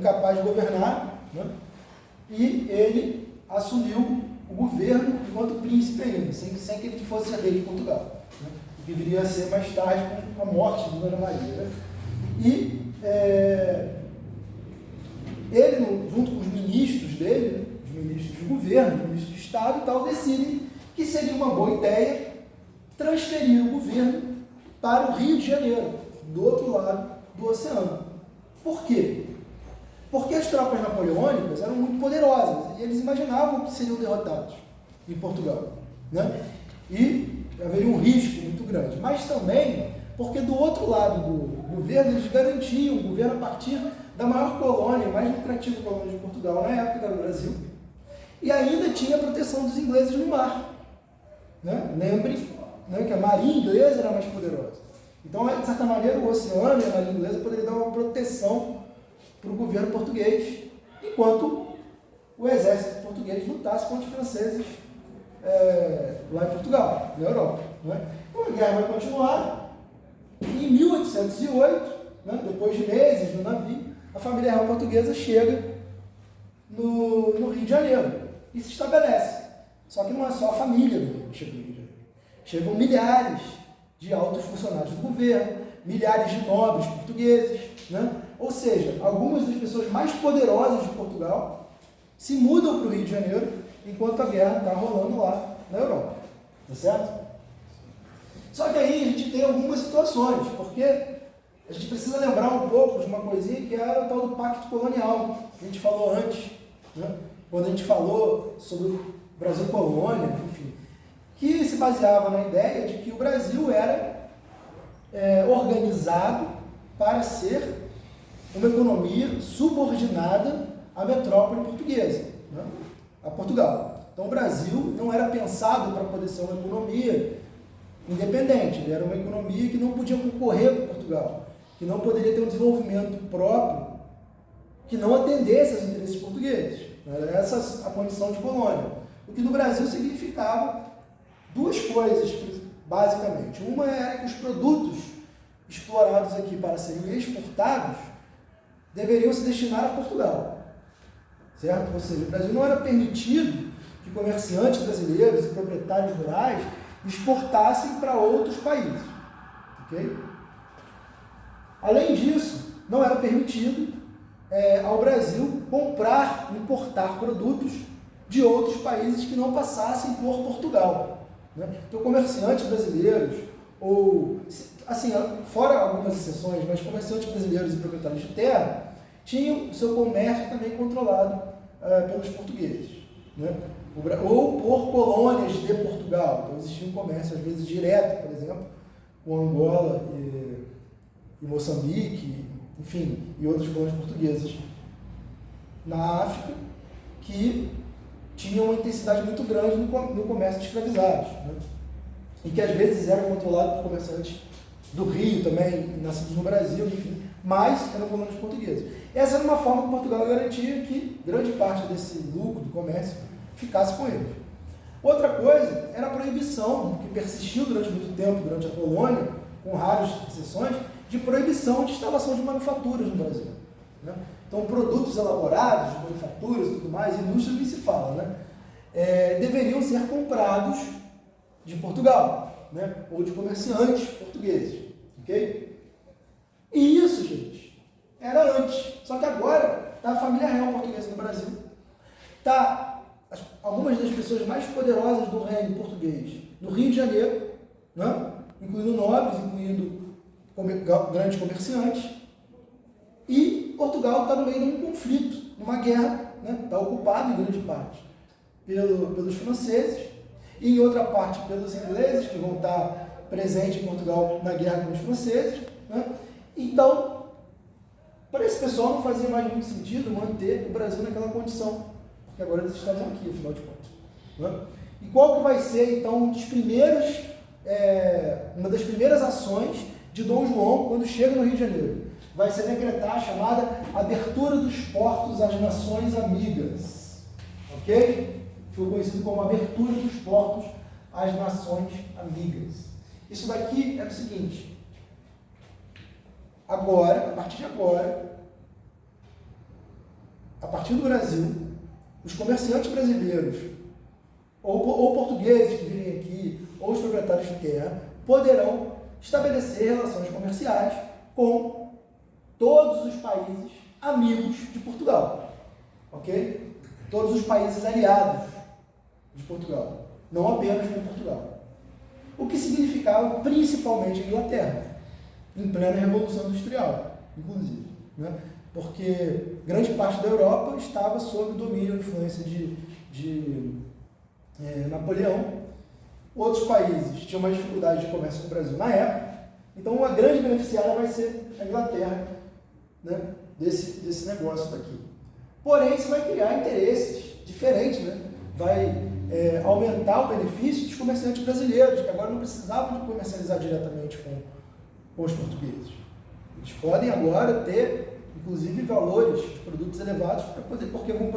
incapaz de governar, né? E ele assumiu o governo enquanto príncipe ainda, sem que ele fosse rei de Portugal, né? O que viria a ser mais tarde com a morte de Dona Maria, né? E ele, junto com os ministros dele, né, os ministros de governo, os ministros de Estado e tal, decidem que seria uma boa ideia transferir o governo para o Rio de Janeiro, do outro lado do oceano. Por quê? Porque as tropas napoleônicas eram muito poderosas e eles imaginavam que seriam derrotados em Portugal, né? E haveria um risco muito grande. Mas também porque do outro lado do governo eles garantiam o governo a partir da maior colônia, mais lucrativa colônia de Portugal na época, que era o Brasil, e ainda tinha a proteção dos ingleses no mar, né? Lembre, né, que a marinha inglesa era mais poderosa. Então, de certa maneira, o oceano e a marinha inglesa poderiam dar uma proteção para o governo português, enquanto o exército português lutasse contra os franceses lá em Portugal, na Europa, né? Então, a guerra vai continuar. Em 1808, né, depois de meses no navio, a família real portuguesa chega no Rio de Janeiro e se estabelece. Só que não é só a família que chega no Rio de Janeiro. Chegam milhares de altos funcionários do governo, milhares de nobres portugueses, né? Ou seja, algumas das pessoas mais poderosas de Portugal se mudam para o Rio de Janeiro enquanto a guerra está rolando lá na Europa. Tá certo? Só que aí a gente tem algumas situações, porque a gente precisa lembrar um pouco de uma coisinha que era o tal do Pacto Colonial, que a gente falou antes, né? Quando a gente falou sobre o Brasil colônia, enfim, que se baseava na ideia de que o Brasil era organizado para ser uma economia subordinada à metrópole portuguesa, né? A Portugal. Então o Brasil não era pensado para poder ser uma economia independente, ele era uma economia que não podia concorrer com Portugal, que não poderia ter um desenvolvimento próprio, que não atendesse aos interesses portugueses. Era essa a condição de colônia. O que no Brasil significava duas coisas, basicamente. Uma era que os produtos explorados aqui para serem exportados deveriam se destinar a Portugal, certo? Ou seja, o Brasil não era permitido que comerciantes brasileiros e proprietários rurais exportassem para outros países, ok? Além disso, não era permitido ao Brasil importar produtos de outros países que não passassem por Portugal, né? Então, comerciantes brasileiros, ou, assim, fora algumas exceções, mas comerciantes brasileiros e proprietários de terra tinham o seu comércio também controlado pelos portugueses, né? Ou por colônias de Portugal. Então, existia um comércio, às vezes, direto, por exemplo, com Angola e Moçambique, enfim, e outras colônias portuguesas na África, que tinham uma intensidade muito grande no comércio de escravizados, né? E que, às vezes, era controlado por comerciantes do Rio também, nascidos no Brasil, enfim, mas eram colônias portuguesas. Essa era uma forma que Portugal garantia que grande parte desse lucro do comércio ficasse com eles. Outra coisa era a proibição, que persistiu durante muito tempo, durante a colônia, com raras exceções, de proibição de instalação de manufaturas no Brasil, né? Então, produtos elaborados, manufaturas e tudo mais, indústria nem se fala, né? Deveriam ser comprados de Portugal, né? Ou de comerciantes portugueses, ok? E isso, gente, era antes. Só que agora está a família real portuguesa no Brasil, está algumas das pessoas mais poderosas do reino português no Rio de Janeiro, né? Incluindo nobres, incluindo grandes comerciantes, e Portugal está no meio de um conflito, numa guerra, né? Está ocupado em grande parte pelos franceses e em outra parte pelos ingleses, que vão estar presentes em Portugal na guerra com os franceses, né? Então, para esse pessoal não fazia mais muito sentido manter o Brasil naquela condição, porque agora eles estavam aqui, afinal de contas, né? E qual que vai ser, então, uma das primeiras ações de Dom João quando chega no Rio de Janeiro? Vai ser decretar a chamada abertura dos portos às nações amigas, ok? Foi conhecido como abertura dos portos às nações amigas. Isso daqui é o seguinte: agora, a partir de agora, a partir do Brasil, os comerciantes brasileiros, ou portugueses que vivem aqui, ou os proprietários de terra, poderão estabelecer relações comerciais com todos os países amigos de Portugal, ok? Todos os países aliados de Portugal, não apenas com Portugal. O que significava principalmente a Inglaterra, em plena Revolução Industrial, inclusive, né? Porque grande parte da Europa estava sob o domínio e influência de Napoleão. Outros países tinham mais dificuldade de comércio com o Brasil na época, então a grande beneficiária vai ser a Inglaterra, né, desse negócio daqui. Porém, isso vai criar interesses diferentes, né? Vai aumentar o benefício dos comerciantes brasileiros, que agora não precisavam de comercializar diretamente com os portugueses. Eles podem agora ter, inclusive, valores de produtos elevados para poder, porque vão